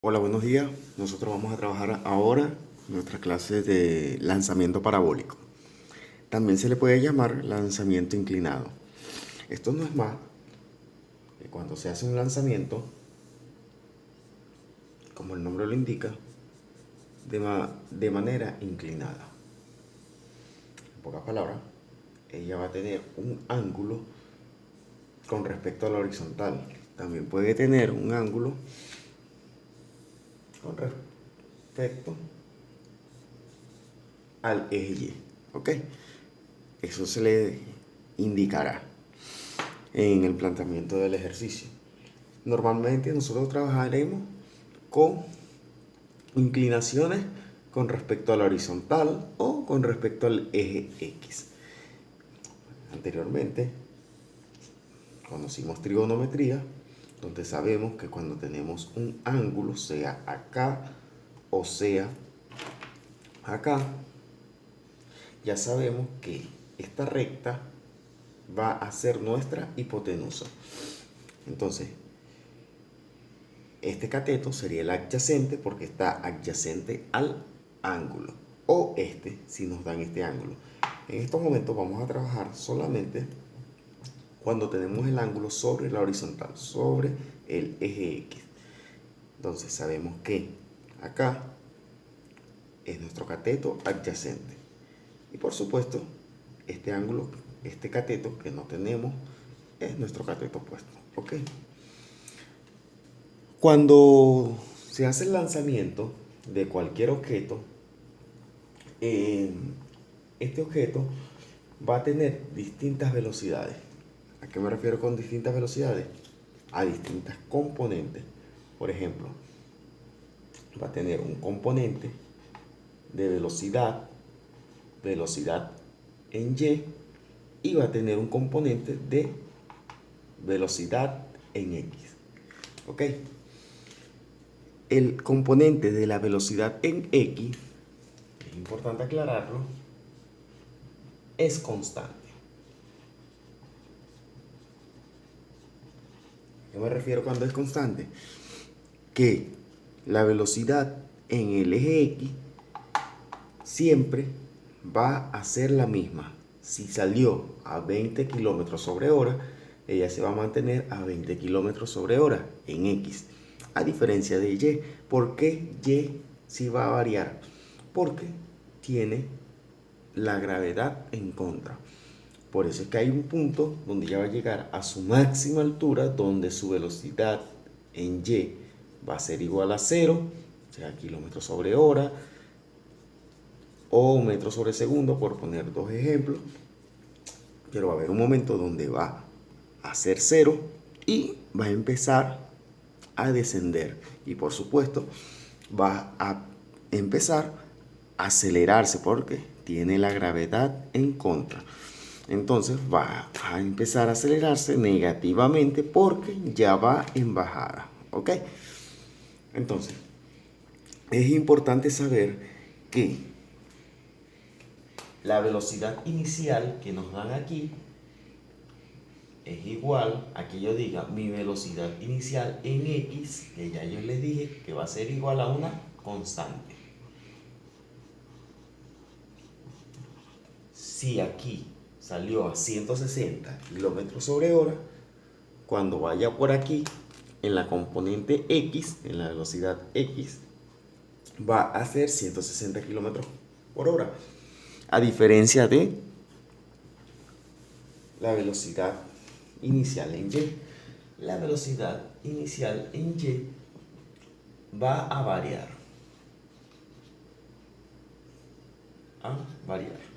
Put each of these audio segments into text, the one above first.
Hola, buenos días. Nosotros vamos a trabajar ahora nuestra clase de lanzamiento parabólico. También se le puede llamar lanzamiento inclinado. Esto no es más que cuando se hace un lanzamiento, como el nombre lo indica, de manera inclinada. En pocas palabras, ella va a tener un ángulo con respecto a la horizontal. También puede tener un ángulo con respecto al eje Y. ¿Ok? Eso se le indicará en el planteamiento del ejercicio. Normalmente nosotros trabajaremos con inclinaciones con respecto a la horizontal o con respecto al eje X. Anteriormente conocimos trigonometría, donde sabemos que cuando tenemos un ángulo, sea acá o sea acá, ya sabemos que esta recta va a ser nuestra hipotenusa. Entonces, este cateto sería el adyacente porque está adyacente al ángulo. O este, si nos dan este ángulo. En estos momentos vamos a trabajar solamente cuando tenemos el ángulo sobre la horizontal, sobre el eje X. Entonces sabemos que acá es nuestro cateto adyacente. Y por supuesto, este ángulo, este cateto que no tenemos, es nuestro cateto opuesto. ¿Ok? Cuando se hace el lanzamiento de cualquier objeto, este objeto va a tener distintas velocidades. ¿A qué me refiero con distintas velocidades? A distintas componentes. Por ejemplo, va a tener un componente de velocidad en y va a tener un componente de velocidad en X. ¿Ok? El componente de la velocidad en X, es importante aclararlo, es constante. ¿A qué me refiero cuando es constante? Que la velocidad en el eje X siempre va a ser la misma. Si salió a 20 kilómetros sobre hora, ella se va a mantener a 20 kilómetros sobre hora en X. A diferencia de Y. ¿Por qué Y sí va a variar? Porque tiene la gravedad en contra. Por eso es que hay un punto donde ya va a llegar a su máxima altura, donde su velocidad en Y va a ser igual a 0, o sea, kilómetros sobre hora, o metros sobre segundo, por poner dos ejemplos. Pero va a haber un momento donde va a ser 0 y va a empezar a descender. Y por supuesto, va a empezar a acelerarse porque tiene la gravedad en contra. Entonces va a empezar a acelerarse negativamente porque ya va en bajada. ¿Ok? Entonces, es importante saber que la velocidad inicial que nos dan aquí es igual a que yo diga mi velocidad inicial en X, que ya yo les dije que va a ser igual a una constante. Si aquí salió a 160 kilómetros sobre hora, cuando vaya por aquí, en la componente X, en la velocidad X, va a ser 160 kilómetros por hora. A diferencia de la velocidad inicial en Y. La velocidad inicial en Y va a variar. A variar.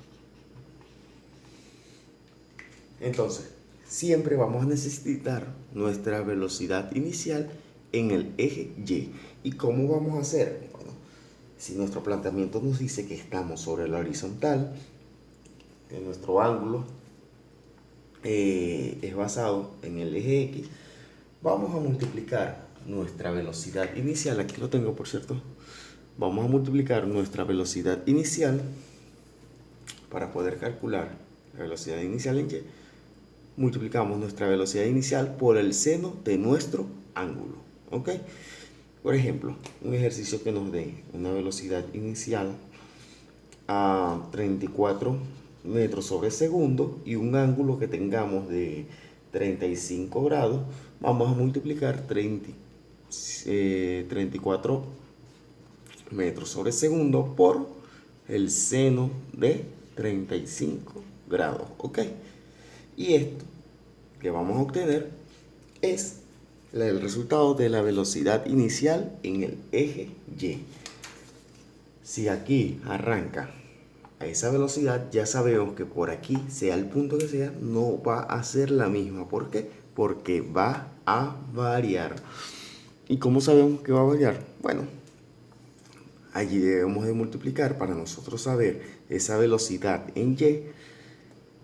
Entonces, siempre vamos a necesitar nuestra velocidad inicial en el eje Y. ¿Y cómo vamos a hacer? Bueno, si nuestro planteamiento nos dice que estamos sobre la horizontal, que nuestro ángulo es basado en el eje X, vamos a multiplicar nuestra velocidad inicial, aquí lo tengo por cierto, vamos a multiplicar nuestra velocidad inicial para poder calcular la velocidad inicial en Y. Multiplicamos nuestra velocidad inicial por el seno de nuestro ángulo. ¿Ok? Por ejemplo, un ejercicio que nos dé una velocidad inicial a 34 metros sobre segundo y un ángulo que tengamos de 35 grados, vamos a multiplicar 34 metros sobre segundo por el seno de 35 grados, ¿ok? Y esto que vamos a obtener es el resultado de la velocidad inicial en el eje Y. Si aquí arranca a esa velocidad, ya sabemos que por aquí, sea el punto que sea, no va a ser la misma. ¿Por qué? Porque va a variar. ¿Y cómo sabemos que va a variar? Bueno, allí debemos de multiplicar para nosotros saber esa velocidad en Y.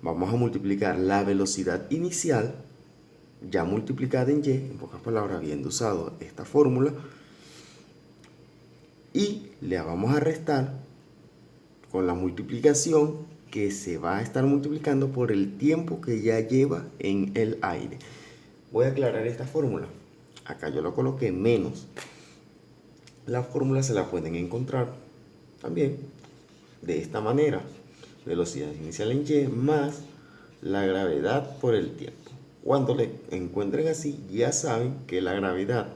Vamos a multiplicar la velocidad inicial ya multiplicada en Y, en pocas palabras, habiendo usado esta fórmula, y le vamos a restar con la multiplicación que se va a estar multiplicando por el tiempo que ya lleva en el aire. Voy a aclarar esta fórmula. Acá yo lo coloqué menos. La fórmula se la pueden encontrar también de esta manera: velocidad inicial en Y más la gravedad por el tiempo. Cuando le encuentren así, ya saben que la gravedad,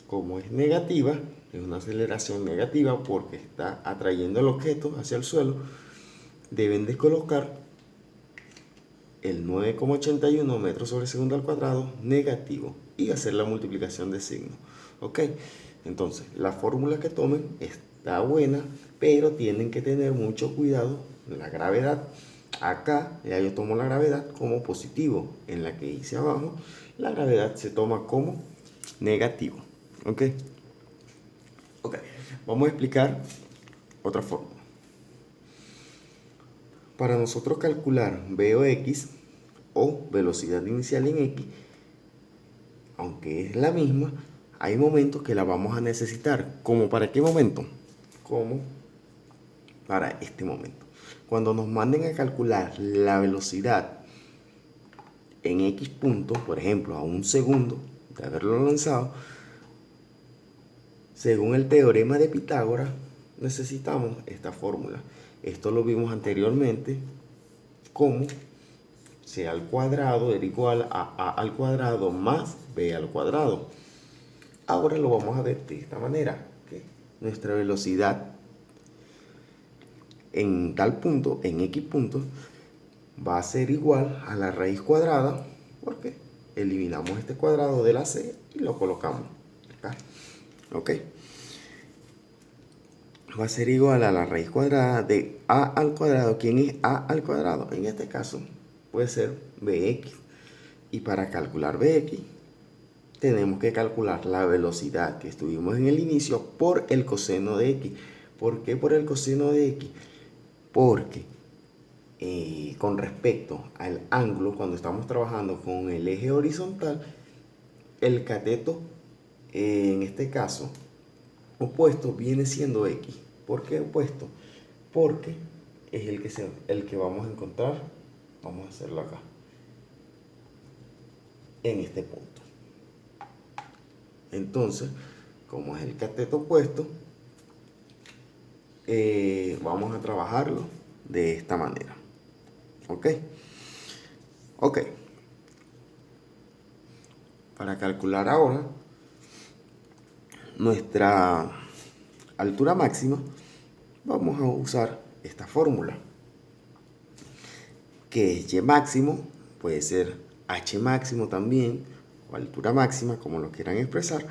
como es negativa, es una aceleración negativa porque está atrayendo el objeto hacia el suelo, deben de colocar el 9,81 metros sobre segundo al cuadrado negativo y hacer la multiplicación de signo. ¿Ok? Entonces, la fórmula que tomen está buena, pero tienen que tener mucho cuidado en la gravedad. Acá ya yo tomo la gravedad como positivo. En la que hice abajo, la gravedad se toma como negativo. ¿Ok? Ok. Vamos a explicar otra fórmula. Para nosotros calcular V o X, o velocidad inicial en X, aunque es la misma, hay momentos que la vamos a necesitar. ¿Cómo para qué momento? Como para este momento. Cuando nos manden a calcular la velocidad en X punto, por ejemplo, a un segundo de haberlo lanzado, según el teorema de Pitágoras, necesitamos esta fórmula. Esto lo vimos anteriormente como C al cuadrado era igual a al cuadrado más B al cuadrado. Ahora lo vamos a ver de esta manera, que nuestra velocidad en tal punto, en X punto, va a ser igual a la raíz cuadrada, porque eliminamos este cuadrado de la C y lo colocamos acá. ¿Ok? Va a ser igual a la raíz cuadrada de A al cuadrado. ¿Quién es A al cuadrado? En este caso puede ser Bx. Y para calcular Bx tenemos que calcular la velocidad que estuvimos en el inicio por el coseno de X. ¿Por qué por el coseno de X? Porque con respecto al ángulo, cuando estamos trabajando con el eje horizontal, el cateto, en este caso opuesto, viene siendo X. ¿Por qué opuesto? Porque es el que vamos a encontrar. Vamos a hacerlo acá, en este punto. Entonces, como es el cateto opuesto, vamos a trabajarlo de esta manera. ¿Ok? Ok. Para calcular ahora nuestra altura máxima, vamos a usar esta fórmula, que es Y máximo, puede ser H máximo también, o altura máxima, como lo quieran expresar,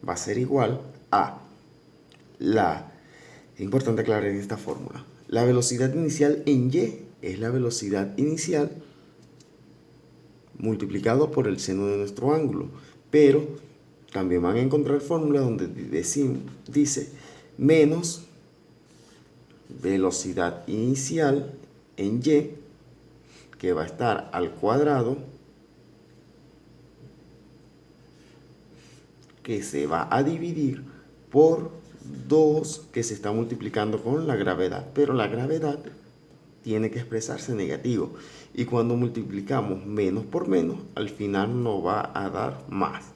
va a ser igual a es importante aclarar esta fórmula. La velocidad inicial en Y es la velocidad inicial multiplicado por el seno de nuestro ángulo, pero también van a encontrar fórmula donde dice menos velocidad inicial en Y, que va a estar al cuadrado, que se va a dividir por 2, que se está multiplicando con la gravedad, pero la gravedad tiene que expresarse negativo, y cuando multiplicamos menos por menos, al final nos va a dar más.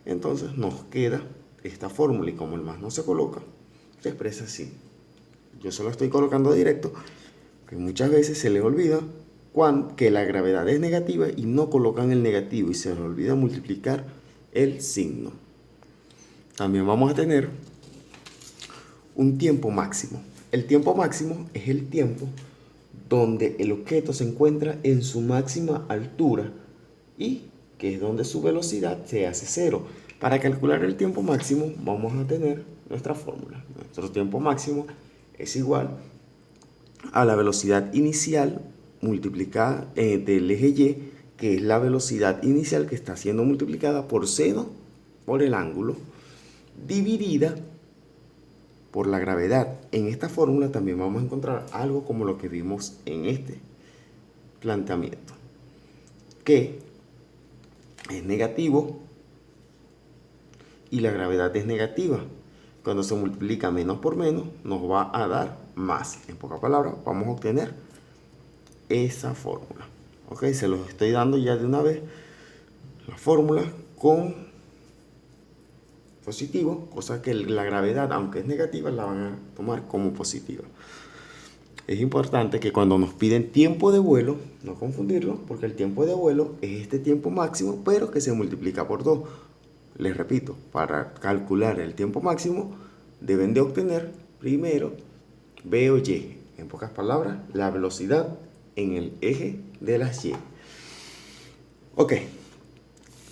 Entonces nos queda esta fórmula y como el más no se coloca, se expresa así. Yo solo estoy colocando directo, que muchas veces se les olvida que la gravedad es negativa y no colocan el negativo y se les olvida multiplicar el signo. También vamos a tener un tiempo máximo. El tiempo máximo es el tiempo donde el objeto se encuentra en su máxima altura y que es donde su velocidad se hace cero. Para calcular el tiempo máximo vamos a tener nuestra fórmula. Nuestro tiempo máximo es igual a la velocidad inicial multiplicada del eje Y, que es la velocidad inicial que está siendo multiplicada por seno por el ángulo, dividida por la gravedad. En esta fórmula también vamos a encontrar algo como lo que vimos en este planteamiento, que es negativo y la gravedad es negativa. Cuando se multiplica menos por menos, nos va a dar más. En pocas palabras, vamos a obtener esa fórmula. Ok, se los estoy dando ya de una vez. La fórmula con positivo, cosa que la gravedad, aunque es negativa, la van a tomar como positiva. Es importante que cuando nos piden tiempo de vuelo, no confundirlo, porque el tiempo de vuelo es este tiempo máximo, pero que se multiplica por 2. Les repito, para calcular el tiempo máximo, deben de obtener primero B o Y. En pocas palabras, la velocidad en el eje de las Y. Ok,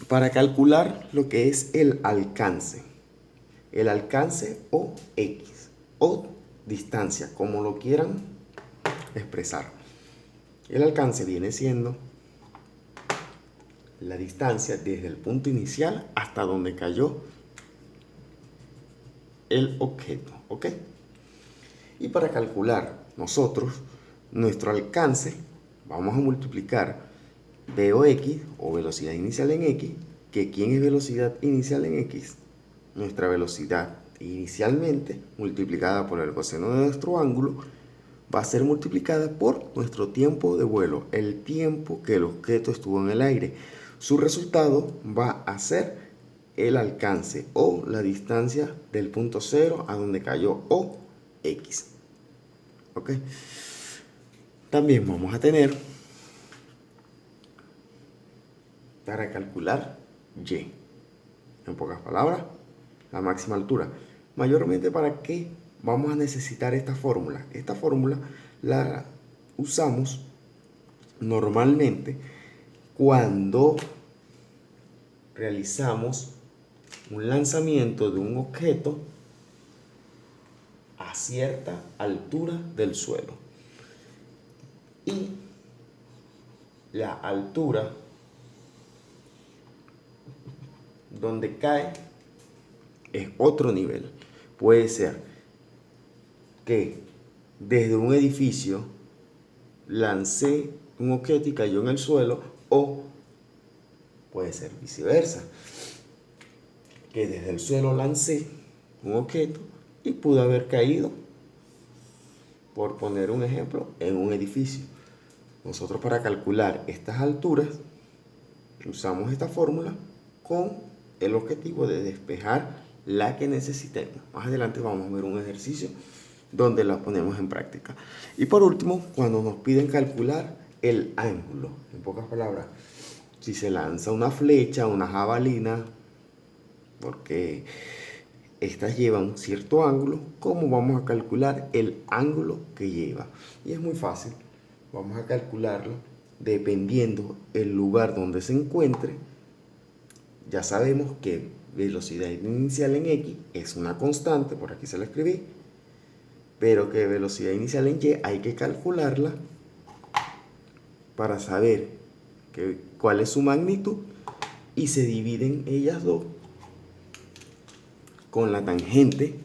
para calcular lo que es el alcance o X, o distancia, como lo quieran expresar. El alcance viene siendo la distancia desde el punto inicial hasta donde cayó el objeto, ¿ok? Y para calcular nosotros nuestro alcance, vamos a multiplicar V o X, o velocidad inicial en X, que ¿quién es velocidad inicial en X? Nuestra velocidad inicialmente multiplicada por el coseno de nuestro ángulo va a ser multiplicada por nuestro tiempo de vuelo, el tiempo que el objeto estuvo en el aire. Su resultado va a ser el alcance o la distancia del punto cero a donde cayó, o X. ¿Ok? También vamos a tener, para calcular Y, en pocas palabras, la máxima altura. Mayormente, ¿para qué vamos a necesitar esta fórmula? Esta fórmula la usamos normalmente cuando realizamos un lanzamiento de un objeto a cierta altura del suelo. Y la altura donde cae es otro nivel. Puede ser que desde un edificio lancé un objeto y cayó en el suelo, o puede ser viceversa, que desde el suelo lancé un objeto y pudo haber caído, por poner un ejemplo, en un edificio. Nosotros, para calcular estas alturas, usamos esta fórmula con el objetivo de despejar la que necesitemos. Más adelante vamos a ver un ejercicio donde la ponemos en práctica. Y por último, cuando nos piden calcular el ángulo, en pocas palabras, si se lanza una flecha, una jabalina, porque estas llevan cierto ángulo, ¿cómo vamos a calcular el ángulo que lleva? Y es muy fácil. Vamos a calcularlo dependiendo el lugar donde se encuentre. Ya sabemos que velocidad inicial en X es una constante, por aquí se la escribí, pero que velocidad inicial en Y hay que calcularla para saber cuál es su magnitud, y se dividen ellas dos con la tangente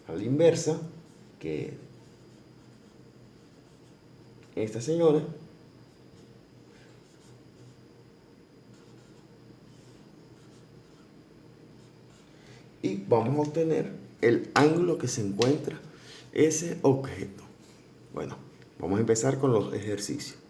a la inversa, que esta señora, y vamos a obtener el ángulo que se encuentra ese objeto. Bueno, vamos a empezar con los ejercicios.